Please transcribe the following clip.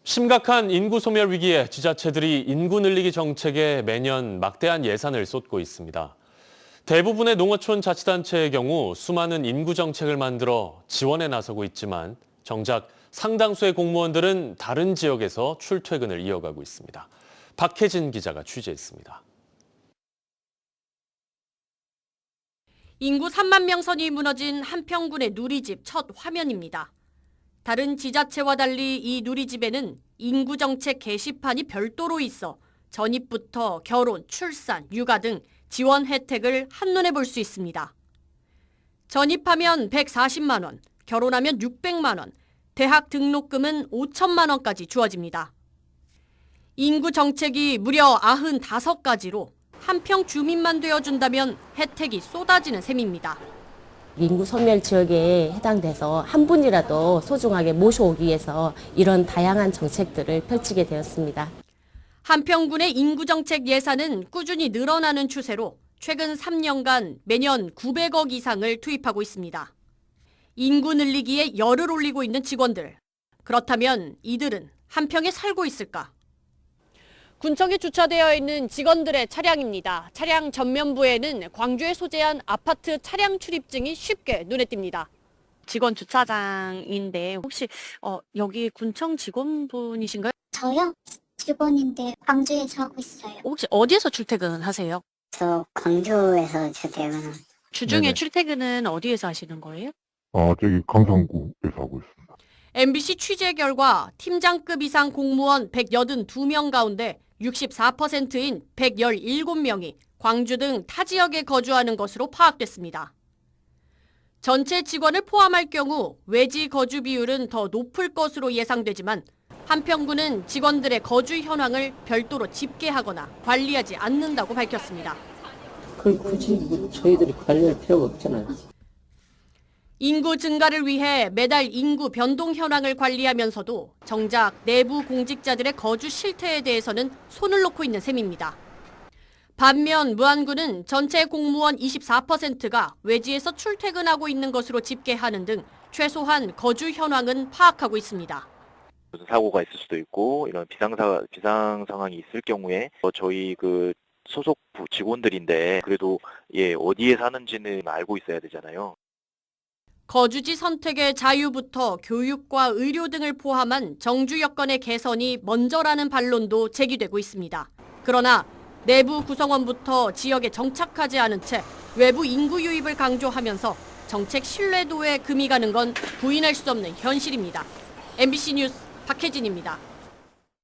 심각한 인구 소멸 위기에 지자체들이 인구 늘리기 정책에 매년 막대한 예산을 쏟고 있습니다. 대부분의 농어촌 자치단체의 경우 수많은 인구 정책을 만들어 지원에 나서고 있지만 정작 상당수의 공무원들은 다른 지역에서 출퇴근을 이어가고 있습니다. 박혜진 기자가 취재했습니다. 인구 3만 명 선이 무너진 한평군의 누리집 첫 화면입니다. 다른 지자체와 달리 이 누리집에는 인구정책 게시판이 별도로 있어 전입부터 결혼, 출산, 육아 등 지원 혜택을 한눈에 볼 수 있습니다. 전입하면 140만 원, 결혼하면 600만 원, 대학 등록금은 5천만 원까지 주어집니다. 인구정책이 무려 95가지로 한평 주민만 되어준다면 혜택이 쏟아지는 셈입니다. 인구 소멸 지역에 해당돼서 한 분이라도 소중하게 모셔오기 위해서 이런 다양한 정책들을 펼치게 되었습니다. 한평군의 인구정책 예산은 꾸준히 늘어나는 추세로 최근 3년간 매년 900억 이상을 투입하고 있습니다. 인구 늘리기에 열을 올리고 있는 직원들. 그렇다면 이들은 한평에 살고 있을까? 군청에 주차되어 있는 직원들의 차량입니다. 차량 전면부에는 광주에 소재한 아파트 차량 출입증이 쉽게 눈에 띕니다. 직원 주차장인데 혹시 여기 군청 직원분이신가요? 저요? 직원인데 광주에서 하고 있어요. 혹시 어디에서 출퇴근하세요? 저 광주에서 출퇴근을. 주중에 네네. 출퇴근은 어디에서 하시는 거예요? 저기 강산구에서 하고 있습니다. MBC 취재 결과 팀장급 이상 공무원 182명 가운데 64%인 117명이 광주 등 타 지역에 거주하는 것으로 파악됐습니다. 전체 직원을 포함할 경우 외지 거주 비율은 더 높을 것으로 예상되지만 한평군은 직원들의 거주 현황을 별도로 집계하거나 관리하지 않는다고 밝혔습니다. 굳이 저희들이 관리할 필요가 없잖아요. 인구 증가를 위해 매달 인구 변동 현황을 관리하면서도 정작 내부 공직자들의 거주 실태에 대해서는 손을 놓고 있는 셈입니다. 반면 무안군은 전체 공무원 24%가 외지에서 출퇴근하고 있는 것으로 집계하는 등 최소한 거주 현황은 파악하고 있습니다. 무슨 사고가 있을 수도 있고 이런 비상 상황이 있을 경우에 저희 소속 직원들인데 그래도 어디에 사는지는 알고 있어야 되잖아요. 거주지 선택의 자유부터 교육과 의료 등을 포함한 정주 여건의 개선이 먼저라는 반론도 제기되고 있습니다. 그러나 내부 구성원부터 지역에 정착하지 않은 채 외부 인구 유입을 강조하면서 정책 신뢰도에 금이 가는 건 부인할 수 없는 현실입니다. MBC 뉴스 박혜진입니다.